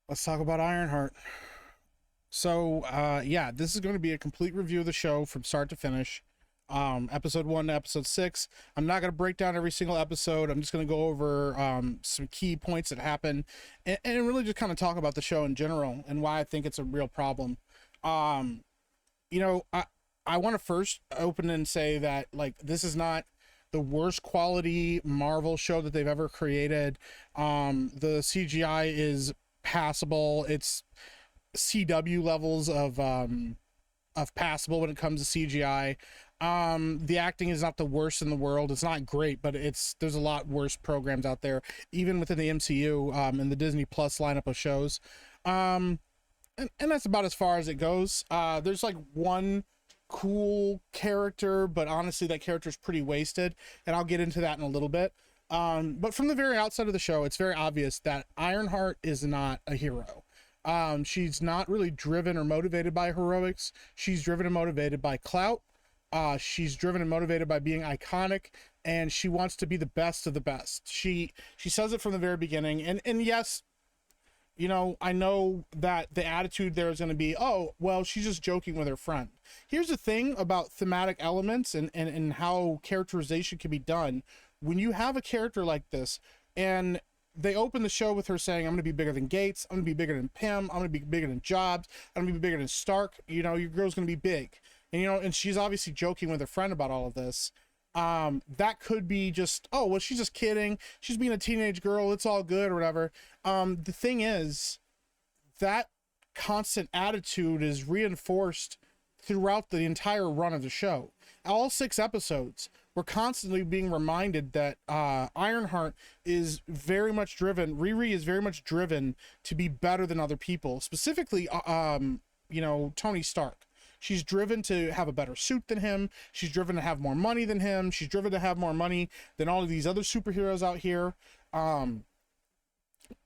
Let's talk about Ironheart. So, yeah, this is going to be a complete review of the show from start to finish. Episode 1 to episode 6. I'm not going to break down every single episode. I'm just going to go over some key points that happen and really just kind of talk about the show in general and why I think it's a real problem. Um, I want to first open and say that, like, this is not the worst quality Marvel show that they've ever created. The CGI is passable. It's CW levels of passable when it comes to CGI. The acting is not the worst in the world. It's not great, but there's a lot worse programs out there, even within the MCU and the Disney Plus lineup of shows. And that's about as far as it goes. There's like one cool character, but honestly, that character is pretty wasted, and I'll get into that in a little bit. But from the very outset of the show, it's very obvious that Ironheart is not a hero. She's not really driven or motivated by heroics. She's driven and motivated by clout. She's driven and motivated by being iconic, and she wants to be the best of the best. She says it from the very beginning. And yes, I know that the attitude there is going to be, oh, well, she's just joking with her friend. Here's the thing about thematic elements and how characterization can be done. When you have a character like this, and they open the show with her saying, I'm going to be bigger than Gates. I'm going to be bigger than Pym. I'm going to be bigger than Jobs. I'm going to be bigger than Stark. Your girl's going to be big. And she's obviously joking with her friend about all of this. That could be just, oh, well, she's just kidding. She's being a teenage girl. It's all good or whatever. The thing is, that constant attitude is reinforced throughout the entire run of the show. All 6 episodes, we're constantly being reminded that Ironheart is very much driven. Riri is very much driven to be better than other people, specifically, Tony Stark. She's driven to have a better suit than him. She's driven to have more money than him. She's driven to have more money than all of these other superheroes out here. And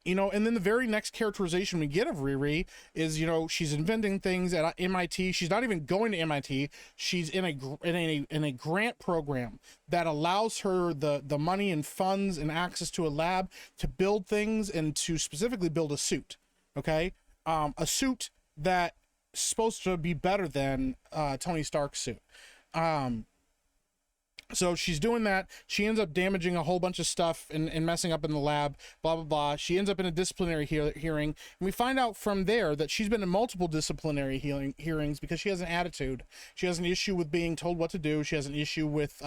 then the very next characterization we get of Riri is, she's inventing things at MIT. She's not even going to MIT. She's in a grant program that allows her the money and funds and access to a lab to build things and to specifically build a suit. Okay, a suit that is supposed to be better than Tony Stark's suit. So she's doing that. She ends up damaging a whole bunch of stuff and messing up in the lab, blah, blah, blah. She ends up in a disciplinary hearing. And we find out from there that she's been in multiple disciplinary hearings because she has an attitude. She has an issue with being told what to do. She has an issue with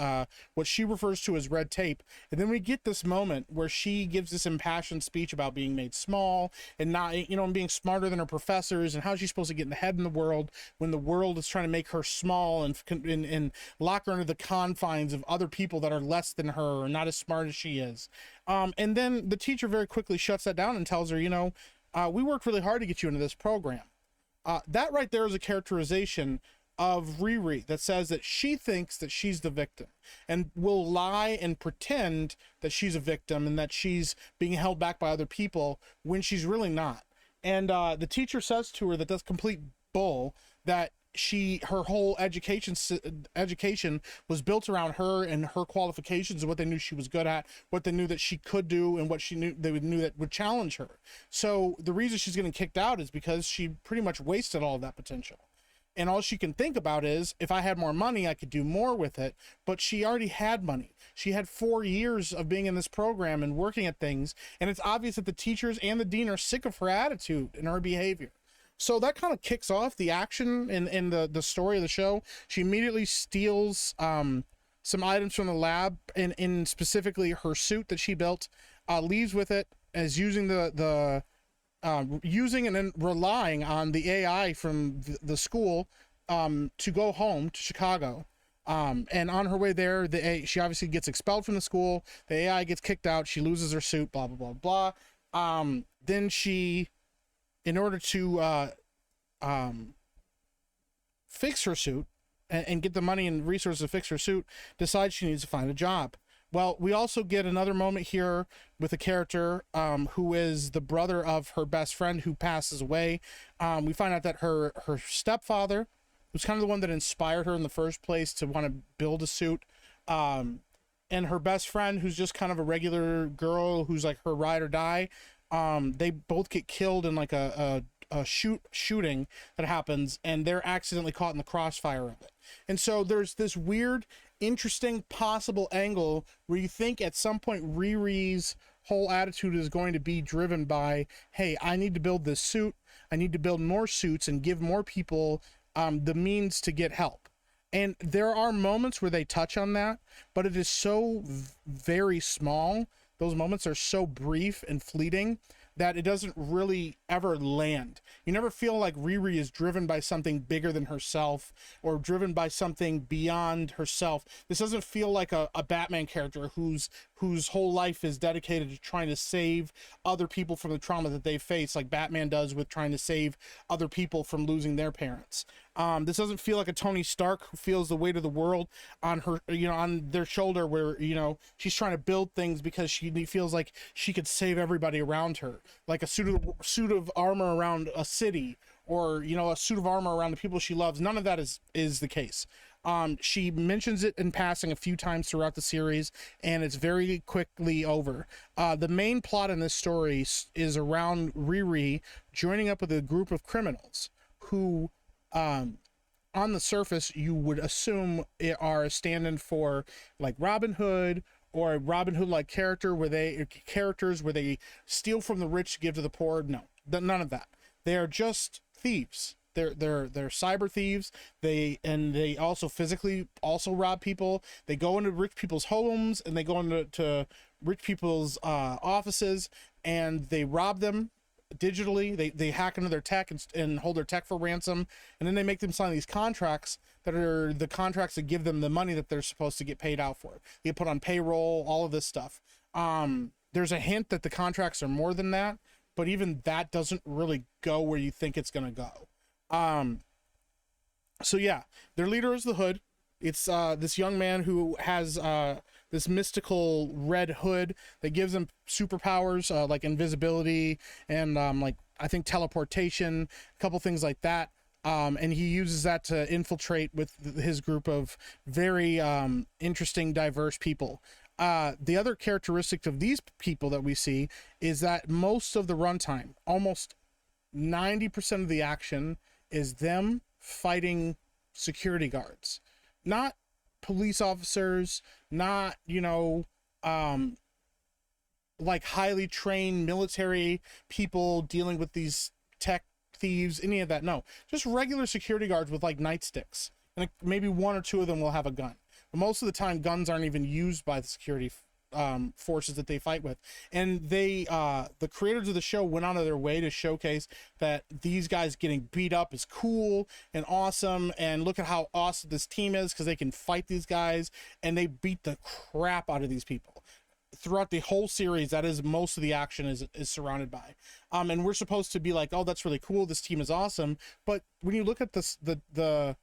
what she refers to as red tape. And then we get this moment where she gives this impassioned speech about being made small and not, and being smarter than her professors and how she's supposed to get ahead in the world when the world is trying to make her small and lock her into the confines of other people that are less than her or not as smart as she is. And then the teacher very quickly shuts that down and tells her, we worked really hard to get you into this program. That right there is a characterization of Riri that says that she thinks that she's the victim and will lie and pretend that she's a victim and that she's being held back by other people when she's really not. And the teacher says to her that that's complete bull, that her whole education was built around her and her qualifications and what they knew she was good at, what they knew that she could do, and what they knew that would challenge her. So the reason she's getting kicked out is because she pretty much wasted all of that potential. And all she can think about is, if I had more money, I could do more with it. But she already had money. She had 4 years of being in this program and working at things. And it's obvious that the teachers and the dean are sick of her attitude and her behavior. So that kind of kicks off the action in the story of the show. She immediately steals some items from the lab, in specifically her suit that she built, leaves with it as using using and then relying on the AI from the school to go home to Chicago. And on her way there, she obviously gets expelled from the school. The AI gets kicked out. She loses her suit, blah, blah, blah, blah. Then she, in order to fix her suit and get the money and resources to fix her suit, decides she needs to find a job. Well, we also get another moment here with a character who is the brother of her best friend who passes away. We find out that her stepfather was kind of the one that inspired her in the first place to want to build a suit. And her best friend, who's just kind of a regular girl who's like her ride or die, They both get killed in like a shooting that happens, and they're accidentally caught in the crossfire of it. And so there's this weird, interesting possible angle where you think at some point Riri's whole attitude is going to be driven by, hey, I need to build this suit, I need to build more suits and give more people the means to get help. And there are moments where they touch on that, but it is so very small. Those moments are so brief and fleeting that it doesn't really ever land. You never feel like Riri is driven by something bigger than herself or driven by something beyond herself. This doesn't feel like a Batman character whose whole life is dedicated to trying to save other people from the trauma that they face, like Batman does with trying to save other people from losing their parents. This doesn't feel like a Tony Stark who feels the weight of the world on her, on their shoulder, where, she's trying to build things because she feels like she could save everybody around her, like a suit of armor around a city, or, a suit of armor around the people she loves. None of that is the case. She mentions it in passing a few times throughout the series, and it's very quickly over. The main plot in this story is around Riri joining up with a group of criminals who, on the surface, you would assume it are stand-in for like Robin Hood, or a Robin Hood like characters where they steal from the rich to give to the poor. No, none of that. They are just thieves. They're cyber thieves. They also physically rob people. They go into rich people's homes, and they go into rich people's offices, and they rob them digitally. They hack into their tech and hold their tech for ransom, and then they make them sign these contracts that are the contracts that give them the money that they're supposed to get paid out for. They get put on payroll, all of this stuff. There's a hint that the contracts are more than that, but even that doesn't really go where you think it's going to go. So yeah, their leader is the Hood. It's this young man who has this mystical red hood that gives him superpowers, like invisibility and like I think teleportation, a couple things like that. And he uses that to infiltrate with his group of very interesting, diverse people. The other characteristic of these people that we see is that most of the runtime, almost 90% of the action, is them fighting security guards, not police officers, not, like highly trained military people dealing with these tech thieves, any of that. No, just regular security guards with like nightsticks, and maybe one or two of them will have a gun. But most of the time, guns aren't even used by the security forces that they fight with. And the creators of the show went out of their way to showcase that these guys getting beat up is cool and awesome, and look at how awesome this team is because they can fight these guys, and they beat the crap out of these people. Throughout the whole series, that is most of the action is surrounded by. And we're supposed to be like, oh, that's really cool, this team is awesome. But when you look at this, the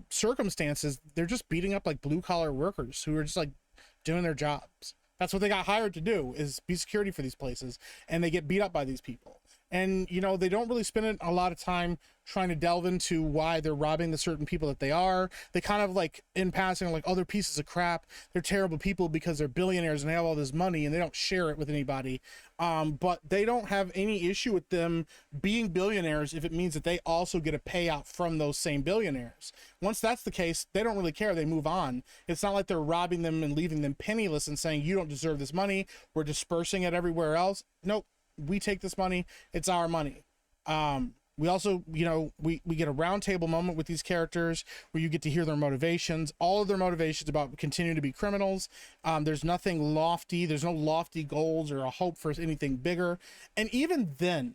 circumstances, they're just beating up like blue collar workers who are just like doing their jobs. That's what they got hired to do, is be security for these places, and they get beat up by these people. And they don't really spend a lot of time trying to delve into why they're robbing the certain people that they are. They kind of like in passing are like, oh, they're pieces of crap, they're terrible people because they're billionaires and they have all this money and they don't share it with anybody. But they don't have any issue with them being billionaires if it means that they also get a payout from those same billionaires. Once that's the case, they don't really care. They move on. It's not like they're robbing them and leaving them penniless and saying, you don't deserve this money, we're dispersing it everywhere else. Nope, we take this money, it's our money. We also, we get a round table moment with these characters where you get to hear their motivations. All of their motivations about continuing to be criminals. There's nothing lofty. There's no lofty goals or a hope for anything bigger. And even then,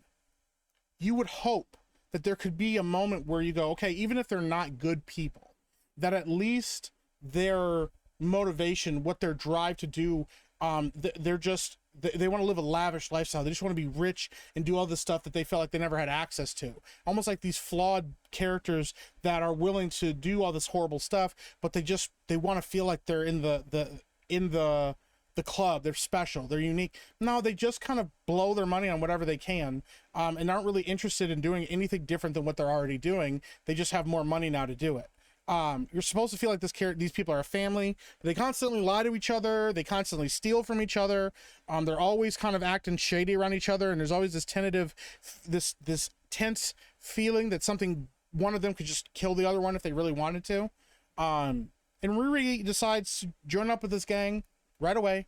you would hope that there could be a moment where you go, okay, even if they're not good people, that at least their motivation, what their drive to do, they're just, they want to live a lavish lifestyle. They just want to be rich and do all this stuff that they felt like they never had access to. Almost like these flawed characters that are willing to do all this horrible stuff, but they want to feel like they're in the club. They're special. They're unique. No, they just kind of blow their money on whatever they can, and aren't really interested in doing anything different than what they're already doing. They just have more money now to do it. You're supposed to feel like these people are a family. They constantly lie to each other. They constantly steal from each other. They're always kind of acting shady around each other, and there's always this tentative, this tense feeling that one of them could just kill the other one if they really wanted to. And Riri decides to join up with this gang right away,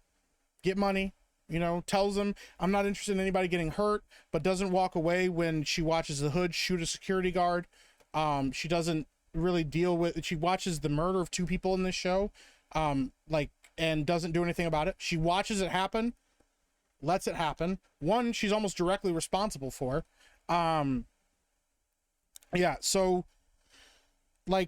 get money. Tells them, I'm not interested in anybody getting hurt, but doesn't walk away when she watches the Hood shoot a security guard. She doesn't really she watches the murder of 2 people in this show, and doesn't do anything about it. She watches it happen, lets it happen. One she's almost directly responsible for. So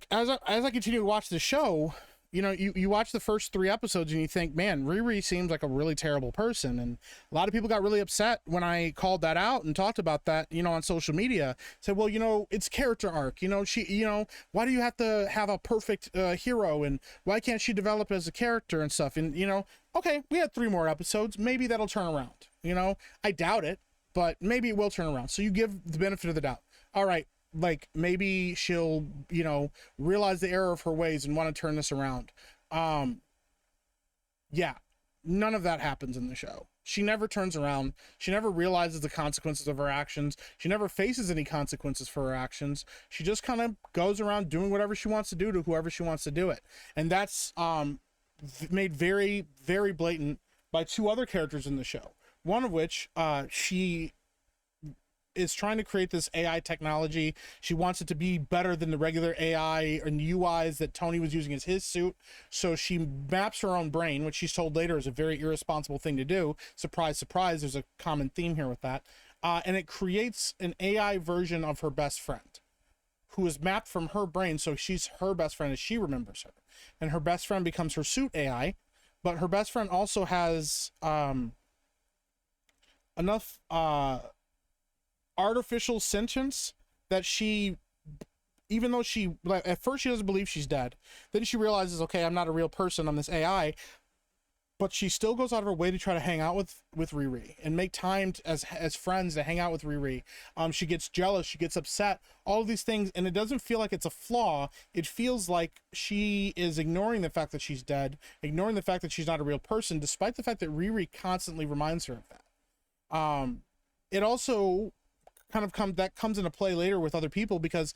as I continue to watch the show, you watch the first 3 episodes and you think, man, Riri seems like a really terrible person. And a lot of people got really upset when I called that out and talked about that, on social media. Said, well, it's character arc. Why do you have to have a perfect hero? And why can't she develop as a character and stuff? And, okay, we had 3 more episodes. Maybe that'll turn around. I doubt it, but maybe it will turn around. So you give the benefit of the doubt. All right. Maybe she'll, realize the error of her ways and want to turn this around. None of that happens in the show. She never turns around. She never realizes the consequences of her actions. She never faces any consequences for her actions. She just kind of goes around doing whatever she wants to do to whoever she wants to do it. And that's made very, very blatant by 2 other characters in the show. One of which, she is trying to create this AI technology. She wants it to be better than the regular AI and UIs that Tony was using as his suit. So she maps her own brain, which she's told later is a very irresponsible thing to do. Surprise, surprise. There's a common theme here with that. And it creates an AI version of her best friend who is mapped from her brain. So she's her best friend as she remembers her. And her best friend becomes her suit AI. But her best friend also has enough artificial sentience that even though at first she doesn't believe she's dead, then she realizes, okay, I'm not a real person, I'm this AI, but she still goes out of her way to try to hang out with Riri and make time as friends to hang out with Riri. She gets jealous, she gets upset, all of these things, and it doesn't feel like it's a flaw. It feels like she is ignoring the fact that she's dead, ignoring the fact that she's not a real person, despite the fact that Riri constantly reminds her of that. It also comes into play later with other people because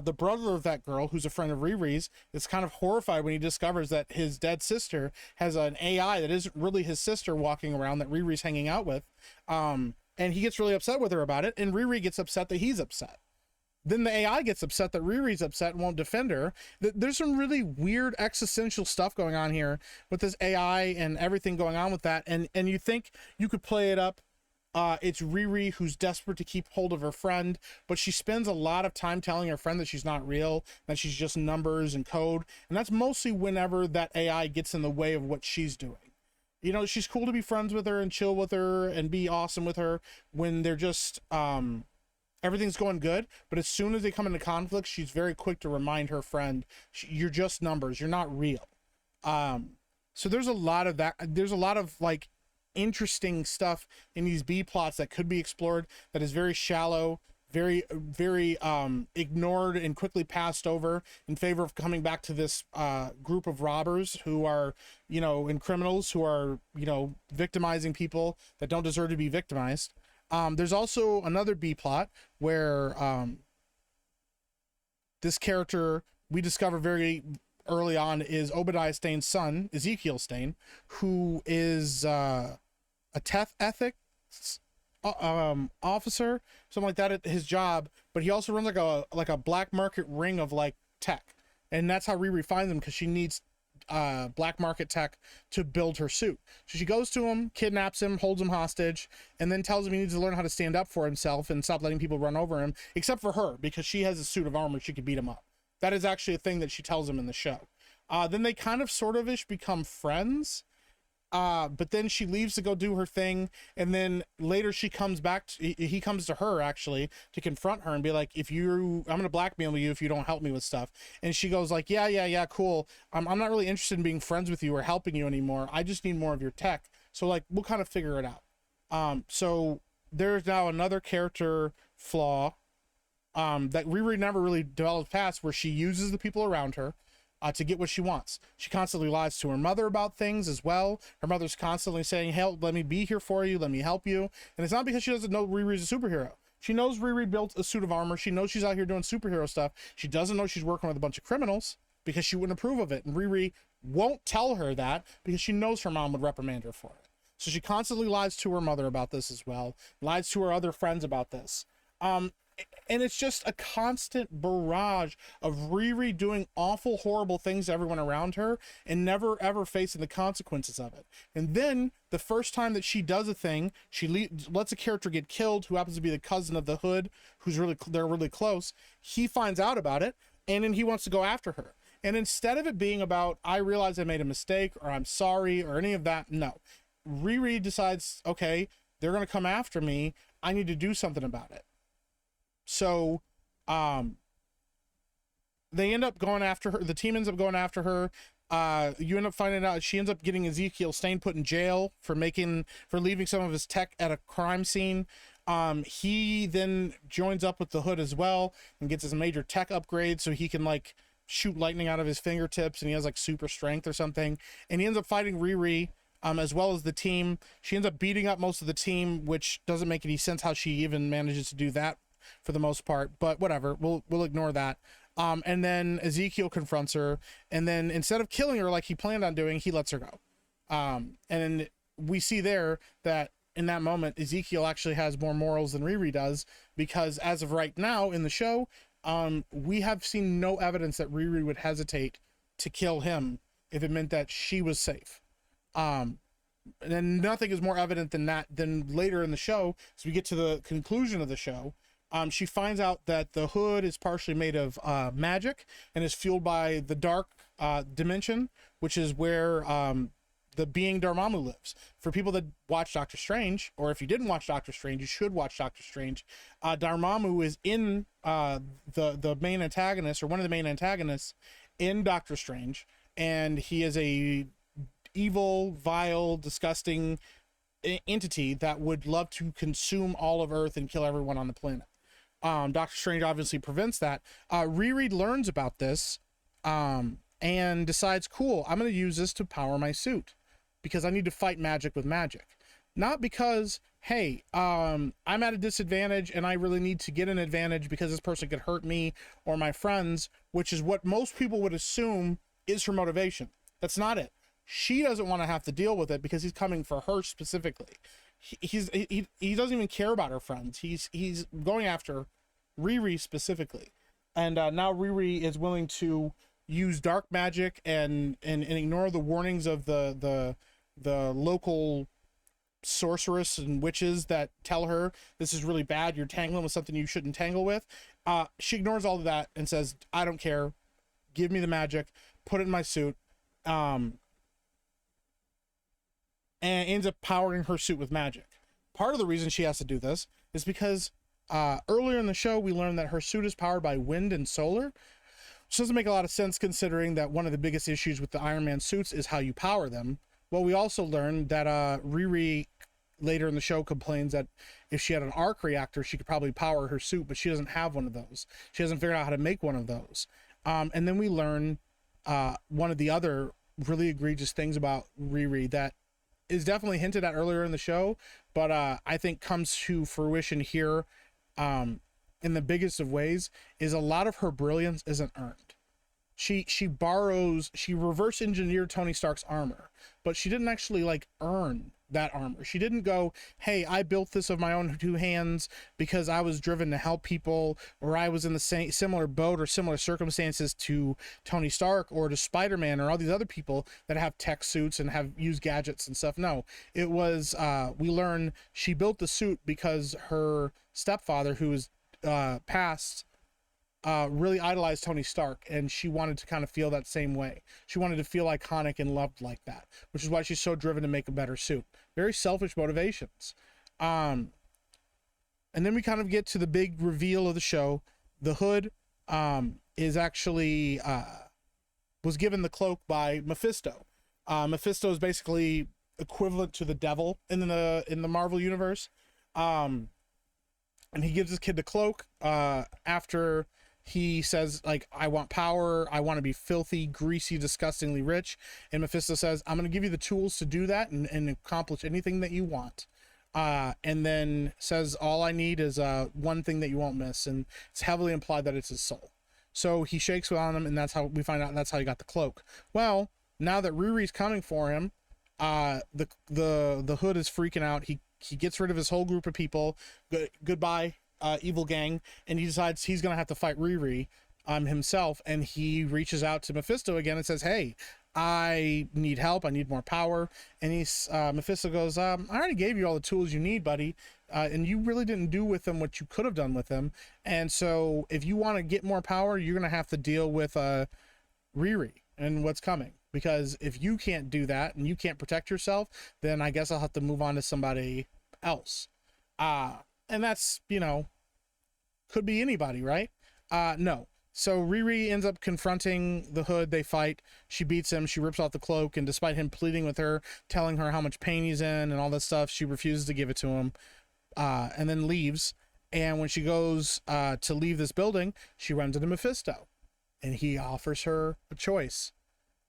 the brother of that girl, who's a friend of Riri's, is kind of horrified when he discovers that his dead sister has an AI that isn't really his sister walking around that Riri's hanging out with. And he gets really upset with her about it, and Riri gets upset that he's upset. Then the AI gets upset that Riri's upset and won't defend her. There's some really weird existential stuff going on here with this AI and everything going on with that. And you think you could play it up. It's Riri who's desperate to keep hold of her friend, but she spends a lot of time telling her friend that she's not real, that she's just numbers and code. And that's mostly whenever that AI gets in the way of what she's doing. She's cool to be friends with her and chill with her and be awesome with her when they're just, everything's going good. But as soon as they come into conflict, she's very quick to remind her friend, you're just numbers, you're not real. So there's a lot of that. There's a lot of interesting stuff in these B plots that could be explored that is very shallow, very ignored and quickly passed over in favor of coming back to this group of robbers who are and criminals who are victimizing people that don't deserve to be victimized. There's also another B plot where this character we discover very early on is Obadiah Stane's son, Ezekiel Stane, who is a tech ethics officer, something like that at his job, but he also runs like a black market ring of tech, and that's how Riri finds him, because she needs black market tech to build her suit. So she goes to him, kidnaps him, holds him hostage, and then tells him he needs to learn how to stand up for himself and stop letting people run over him, except for her, because she has a suit of armor, she could beat him up. That is actually a thing that she tells him in the show. Then they kind of sort of ish become friends. But then she leaves to go do her thing, and then later she comes back he comes to her actually to confront her and be like, I'm gonna blackmail you if you don't help me with stuff. And she goes like, yeah, cool, I'm not really interested in being friends with you or helping you anymore, I just need more of your tech, so we'll kind of figure it out. So there's now another character flaw that Riri never really developed past, where she uses the people around her to get what she wants. She constantly lies to her mother about things as well. Her mother's constantly saying, "Hey, let me be here for you. Let me help you." And it's not because she doesn't know Riri's a superhero. She knows Riri built a suit of armor. She knows she's out here doing superhero stuff. She doesn't know she's working with a bunch of criminals because she wouldn't approve of it. And Riri won't tell her that because she knows her mom would reprimand her for it. So she constantly lies to her mother about this as well, lies to her other friends about this. And it's just a constant barrage of Riri doing awful, horrible things to everyone around her and never ever facing the consequences of it. And then the first time that she does a thing, she lets a character get killed who happens to be the cousin of the Hood, they're really close. He finds out about it, and then he wants to go after her. And instead of it being about, I realize I made a mistake, or I'm sorry, or any of that, no. Riri decides, okay, they're going to come after me. I need to do something about it. So, they end up going after her. The team ends up going after her. You end up finding out she ends up getting Ezekiel Stain put in jail for leaving some of his tech at a crime scene. He then joins up with the Hood as well and gets his major tech upgrade so he can like shoot lightning out of his fingertips, and he has like super strength or something. And he ends up fighting Riri, as well as the team. She ends up beating up most of the team, which doesn't make any sense how she even manages to do that for the most part, but whatever, we'll ignore that. And then Ezekiel confronts her, and then instead of killing her like he planned on doing, he lets her go. And we see there that in that moment, Ezekiel actually has more morals than Riri does, because as of right now in the show, we have seen no evidence that Riri would hesitate to kill him if it meant that she was safe. And then nothing is more evident than that than later in the show, as we get to the conclusion of the show. She finds out that the Hood is partially made of magic and is fueled by the dark dimension, which is where the being Dormammu lives. For people that watch Doctor Strange, or if you didn't watch Doctor Strange, you should watch Doctor Strange. Dormammu is in the main antagonist, or one of the main antagonists in Doctor Strange, and he is a evil, vile, disgusting entity that would love to consume all of Earth and kill everyone on the planet. Doctor Strange obviously prevents that. Riri learns about this and decides, cool, I'm going to use this to power my suit because I need to fight magic with magic. Not because, hey, I'm at a disadvantage and I really need to get an advantage because this person could hurt me or my friends, which is what most people would assume is her motivation. That's not it. She doesn't want to have to deal with it because he's coming for her specifically. He doesn't even care about her friends. He's going after Riri specifically. And now Riri is willing to use dark magic and ignore the warnings of the local sorceress and witches that tell her this is really bad, you're tangling with something you shouldn't tangle with. She ignores all of that and says, I don't care, give me the magic, put it in my suit, and ends up powering her suit with magic. Part of the reason she has to do this is because earlier in the show we learned that her suit is powered by wind and solar, which doesn't make a lot of sense considering that one of the biggest issues with the Iron Man suits is how you power them. Well, we also learned that Riri later in the show complains that if she had an arc reactor she could probably power her suit, but she doesn't have one of those. She hasn't figured out how to make one of those. And then we learn one of the other really egregious things about Riri that is definitely hinted at earlier in the show, but I think comes to fruition here in the biggest of ways, is a lot of her brilliance isn't earned. She reverse engineered Tony Stark's armor, but she didn't actually like earn that armor. She didn't go, hey, I built this of my own two hands because I was driven to help people, or I was in the same similar boat or similar circumstances to Tony Stark or to Spider-Man or all these other people that have tech suits and have used gadgets and stuff. No, it was, we learn she built the suit because her stepfather, who was passed, really idolized Tony Stark, and she wanted to kind of feel that same way. She wanted to feel iconic and loved like that, which is why she's so driven to make a better suit. Very selfish motivations. And then we kind of get to the big reveal of the show. The Hood is actually was given the cloak by Mephisto. Mephisto is basically equivalent to the devil in the Marvel universe. And and he gives his kid the cloak after he says, like, I want power, I want to be filthy, greasy, disgustingly rich. And Mephisto says, I'm going to give you the tools to do that and accomplish anything that you want. And then says, all I need is one thing that you won't miss. And it's heavily implied that it's his soul. So he shakes on him, and that's how we find out that's how he got the cloak. Well, now that Riri's coming for him, the hood is freaking out. He gets rid of his whole group of people. Goodbye, evil gang. And he decides he's going to have to fight Riri himself. And he reaches out to Mephisto again and says, hey, I need help. I need more power. And Mephisto goes, I already gave you all the tools you need, buddy. And you really didn't do with them what you could have done with them. And so if you want to get more power, you're going to have to deal with Riri and what's coming. Because if you can't do that and you can't protect yourself, then I guess I'll have to move on to somebody else. And that's, you know, could be anybody, right? No. So Riri ends up confronting the hood. They fight. She beats him. She rips off the cloak. And despite him pleading with her, telling her how much pain he's in and all that stuff, she refuses to give it to him. And then leaves. And when she goes to leave this building, she runs into Mephisto. And he offers her a choice.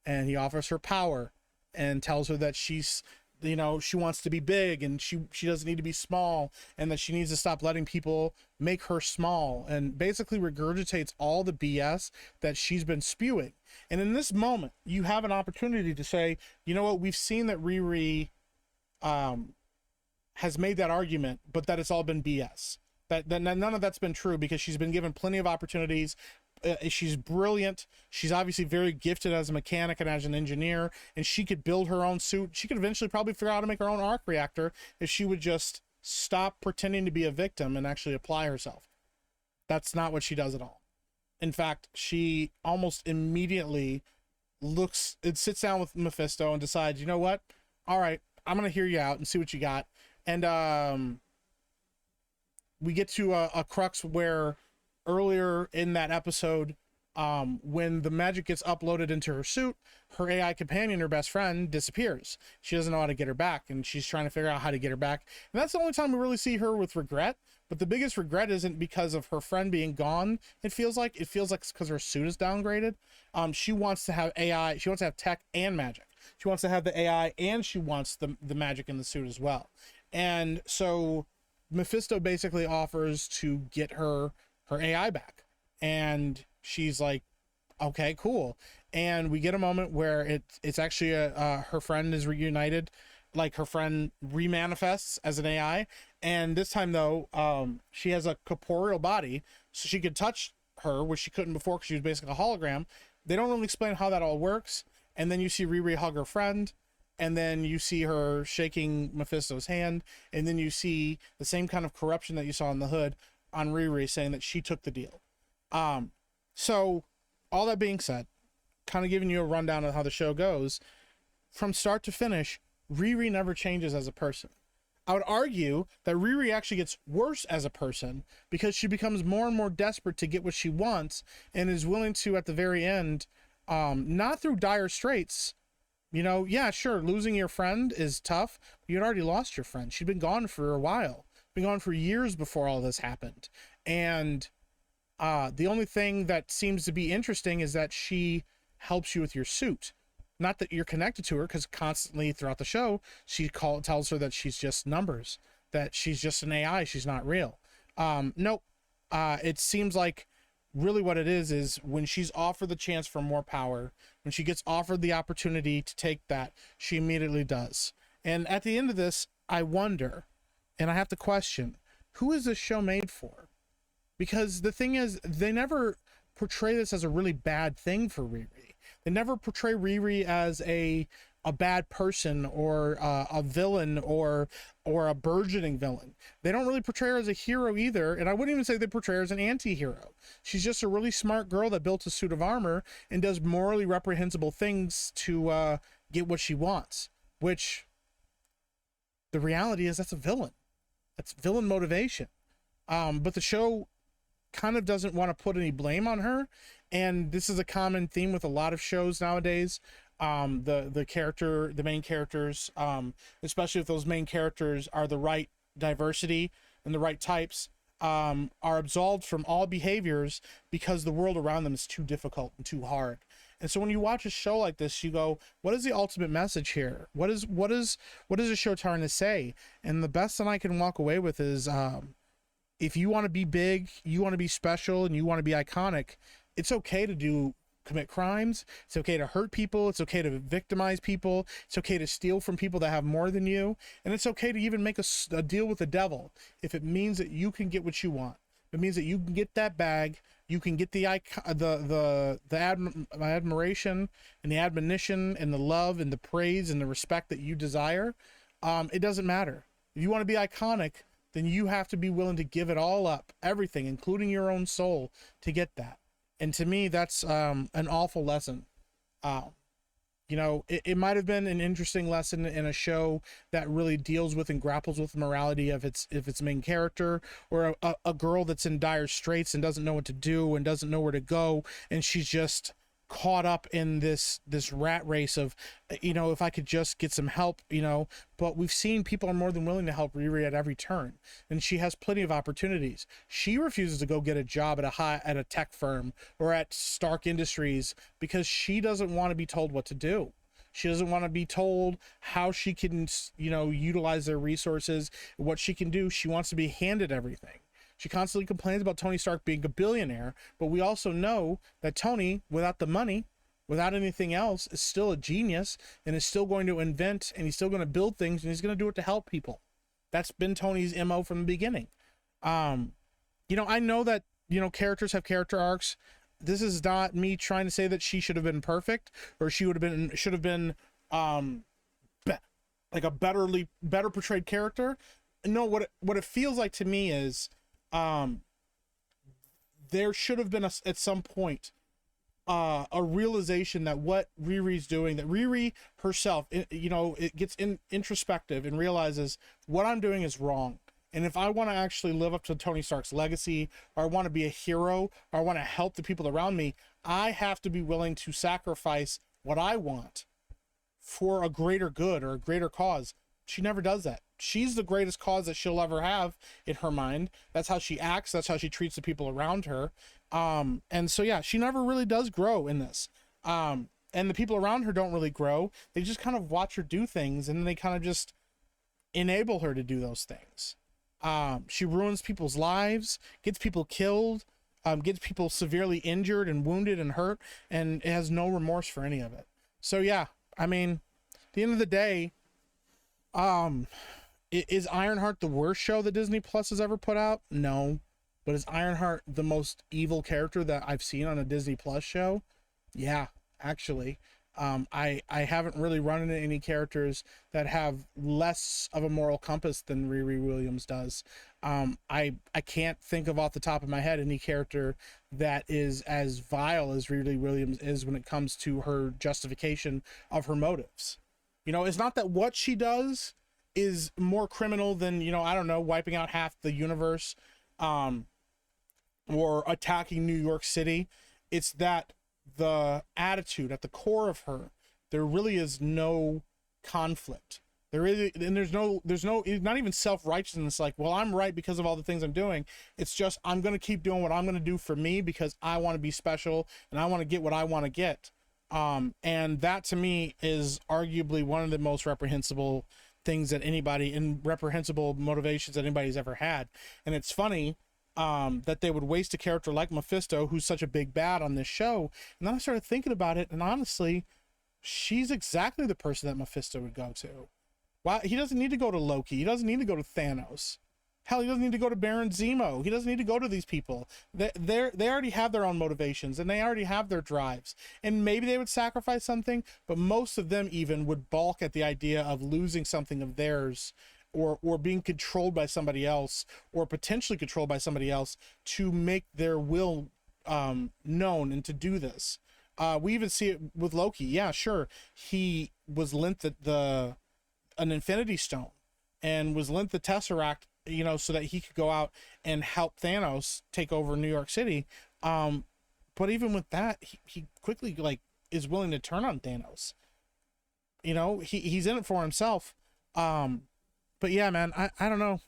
And he offers her power and tells her that she's, you know, she wants to be big and she doesn't need to be small, and that she needs to stop letting people make her small, and basically regurgitates all the BS that she's been spewing. And in this moment, you have an opportunity to say, you know what, we've seen that Riri has made that argument, but that it's all been BS. That none of that's been true, because she's been given plenty of opportunities. She's brilliant. She's obviously very gifted as a mechanic and as an engineer, and she could build her own suit. She could eventually probably figure out how to make her own arc reactor if she would just stop pretending to be a victim and actually apply herself. That's not what she does at all. In fact, she almost immediately sits down with Mephisto and decides, you know what? All right, I'm going to hear you out and see what you got. And we get to a crux where earlier in that episode, when the magic gets uploaded into her suit, her AI companion, her best friend, disappears. She doesn't know how to get her back, and she's trying to figure out how to get her back. And that's the only time we really see her with regret. But the biggest regret isn't because of her friend being gone. It feels like it's because her suit is downgraded. She wants to have AI. She wants to have tech and magic. She wants to have the AI, and she wants the magic in the suit as well. And so Mephisto basically offers to get her AI back, and she's like, okay, cool. And we get a moment where it's actually her friend is reunited, like her friend remanifests as an AI, and this time though, she has a corporeal body, so she could touch her, which she couldn't before because she was basically a hologram. They don't really explain how that all works. And then you see Riri hug her friend, and then you see her shaking Mephisto's hand, and then you see the same kind of corruption that you saw in the hood on Riri, saying that she took the deal. So all that being said, kind of giving you a rundown of how the show goes from start to finish, Riri never changes as a person. I would argue that Riri actually gets worse as a person, because she becomes more and more desperate to get what she wants, and is willing to, at the very end, not through dire straits, you know, yeah, sure, losing your friend is tough, but you'd already lost your friend. She'd been gone for a while. Been gone for years before all this happened. And the only thing that seems to be interesting is that she helps you with your suit. Not that you're connected to her, because constantly throughout the show, she tells her that she's just numbers, that she's just an AI, she's not real. Nope. It seems like really what it is when she's offered the chance for more power, when she gets offered the opportunity to take that, she immediately does. And at the end of this, I wonder, and I have to question, who is this show made for? Because the thing is, they never portray this as a really bad thing for Riri. They never portray Riri as a bad person, or a villain, or a burgeoning villain. They don't really portray her as a hero either, and I wouldn't even say they portray her as an anti-hero. She's just a really smart girl that built a suit of armor and does morally reprehensible things to get what she wants, which the reality is that's a villain. That's villain motivation. But the show kind of doesn't want to put any blame on her, and this is a common theme with a lot of shows nowadays. The main characters, especially if those main characters are the right diversity and the right types, are absolved from all behaviors because the world around them is too difficult and too hard. And so when you watch a show like this, you go, what is the ultimate message here? What is the show trying to say? And the best that I can walk away with is, if you want to be big, you want to be special, and you want to be iconic, it's okay to commit crimes. It's okay to hurt people. It's okay to victimize people. It's okay to steal from people that have more than you. And it's okay to even make a deal with the devil if it means that you can get what you want. It means that you can get that bag. You can get the admiration and the admonition and the love and the praise and the respect that you desire. It doesn't matter. If you want to be iconic, then you have to be willing to give it all up, everything, including your own soul, to get that. And to me, that's an awful lesson. It might have been an interesting lesson in a show that really deals with and grapples with the morality of its main character, or a girl that's in dire straits and doesn't know what to do and doesn't know where to go, and she's just caught up in this rat race of, if I could just get some help, but we've seen people are more than willing to help Riri at every turn, and she has plenty of opportunities. She refuses to go get a job at a tech firm or at Stark Industries because she doesn't want to be told what to do. She doesn't want to be told how she can, utilize their resources, what she can do. She wants to be handed everything. She constantly complains about Tony Stark being a billionaire, but we also know that Tony, without the money, without anything else, is still a genius and is still going to invent, and he's still going to build things, and he's going to do it to help people. That's been Tony's MO from the beginning. I know that, characters have character arcs. This is not me trying to say that she should have been perfect, or should have been like a better portrayed character. No, what it feels like to me is, there should have been at some point a realization that what Riri's doing, that Riri herself, it gets introspective and realizes what I'm doing is wrong. And if I want to actually live up to Tony Stark's legacy, or I want to be a hero, or I want to help the people around me, I have to be willing to sacrifice what I want for a greater good or a greater cause. She never does that. She's the greatest cause that she'll ever have in her mind. That's how she acts. That's how she treats the people around her. And so, yeah, she never really does grow in this. And the people around her don't really grow. They just kind of watch her do things, and then they kind of just enable her to do those things. She ruins people's lives, gets people killed, gets people severely injured and wounded and hurt, and it has no remorse for any of it. So, yeah, I mean, at the end of the day, is Ironheart the worst show that Disney Plus has ever put out? No. But is Ironheart the most evil character that I've seen on a Disney Plus show? Yeah, actually. I haven't really run into any characters that have less of a moral compass than Riri Williams does. I can't think of off the top of my head any character that is as vile as Riri Williams is when it comes to her justification of her motives. It's not that what she does is more criminal than, I don't know, wiping out half the universe, or attacking New York City. It's that the attitude at the core of her, there really is no conflict. There's no, not even self-righteousness, like, well, I'm right because of all the things I'm doing. It's just, I'm going to keep doing what I'm going to do for me because I want to be special and I want to get what I want to get. And that to me is arguably one of the most reprehensible things that reprehensible motivations that anybody's ever had. And it's funny that they would waste a character like Mephisto, who's such a big bad on this show. And then I started thinking about it, and honestly, she's exactly the person that Mephisto would go to. Why? He doesn't need to go to Loki. He doesn't need to go to Thanos. Hell, he doesn't need to go to Baron Zemo. He doesn't need to go to these people. They already have their own motivations, and they already have their drives. And maybe they would sacrifice something, but most of them even would balk at the idea of losing something of theirs, or being controlled by somebody else, or potentially controlled by somebody else to make their will known and to do this. We even see it with Loki. Yeah, sure. He was lent an Infinity Stone and was lent the Tesseract, so that he could go out and help Thanos take over New York City. But even with that, he quickly is willing to turn on Thanos. He's in it for himself. But yeah, man, I don't know.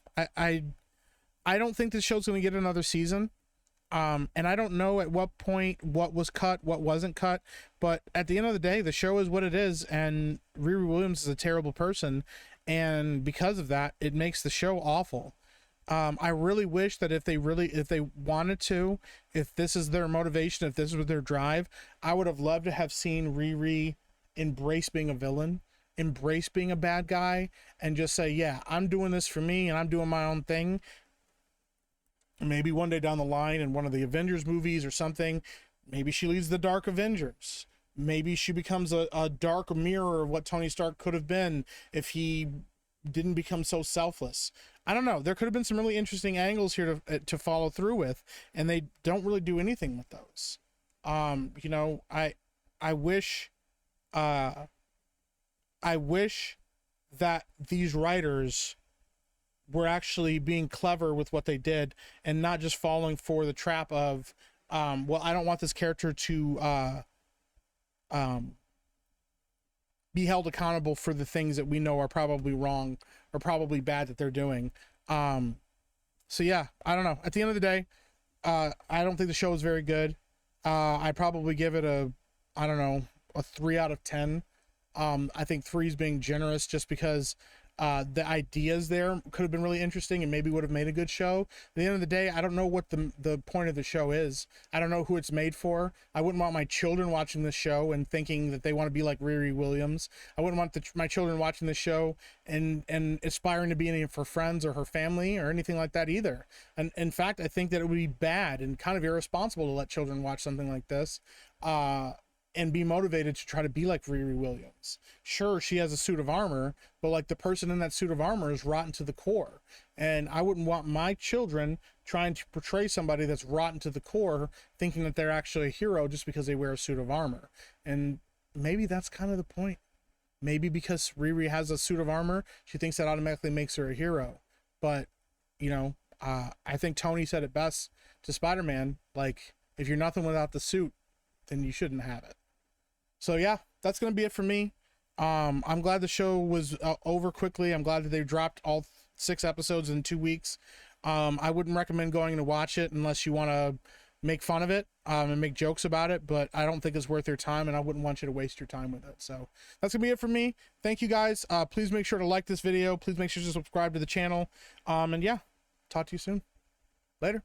I don't think this show's going to get another season. And I don't know at what point what was cut, what wasn't cut, but at the end of the day, the show is what it is, and Riri Williams is a terrible person, and because of that, it makes the show awful. I really wish that if they wanted to, if this is their motivation, if this was their drive, I would have loved to have seen Riri embrace being a villain, embrace being a bad guy, and just say, yeah, I'm doing this for me and I'm doing my own thing. Maybe one day down the line in one of the Avengers movies or something, maybe she leads the Dark Avengers. Maybe she becomes a dark mirror of what Tony Stark could have been if he didn't become so selfless. I don't know. There could have been some really interesting angles here to follow through with, and they don't really do anything with those. You know, I wish that these writers were actually being clever with what they did and not just falling for the trap of, well, I don't want this character to be held accountable for the things that we know are probably wrong or probably bad that they're doing. So yeah, I don't know. At the end of the day, I don't think the show is very good. I'd probably give it a 3 out of 10. I think 3 is being generous just because the ideas there could have been really interesting and maybe would have made a good show. At the end of the day, I don't know what the point of the show is. I don't know who it's made for. I wouldn't want my children watching this show and thinking that they want to be like Riri Williams. I wouldn't want my children watching this show and aspiring to be any of her friends or her family or anything like that either. And in fact, I think that it would be bad and kind of irresponsible to let children watch something like this. And be motivated to try to be like Riri Williams. Sure, she has a suit of armor, but like the person in that suit of armor is rotten to the core. And I wouldn't want my children trying to portray somebody that's rotten to the core, thinking that they're actually a hero just because they wear a suit of armor. And maybe that's kind of the point. Maybe because Riri has a suit of armor, she thinks that automatically makes her a hero. But, you know, I think Tony said it best to Spider-Man, like, if you're nothing without the suit, then you shouldn't have it. So yeah, that's going to be it for me. I'm glad the show was over quickly. I'm glad that they dropped all 6 episodes in 2 weeks. I wouldn't recommend going to watch it unless you want to make fun of it and make jokes about it, but I don't think it's worth your time, and I wouldn't want you to waste your time with it. So that's going to be it for me. Thank you guys. Please make sure to like this video. Please make sure to subscribe to the channel. And yeah, talk to you soon. Later.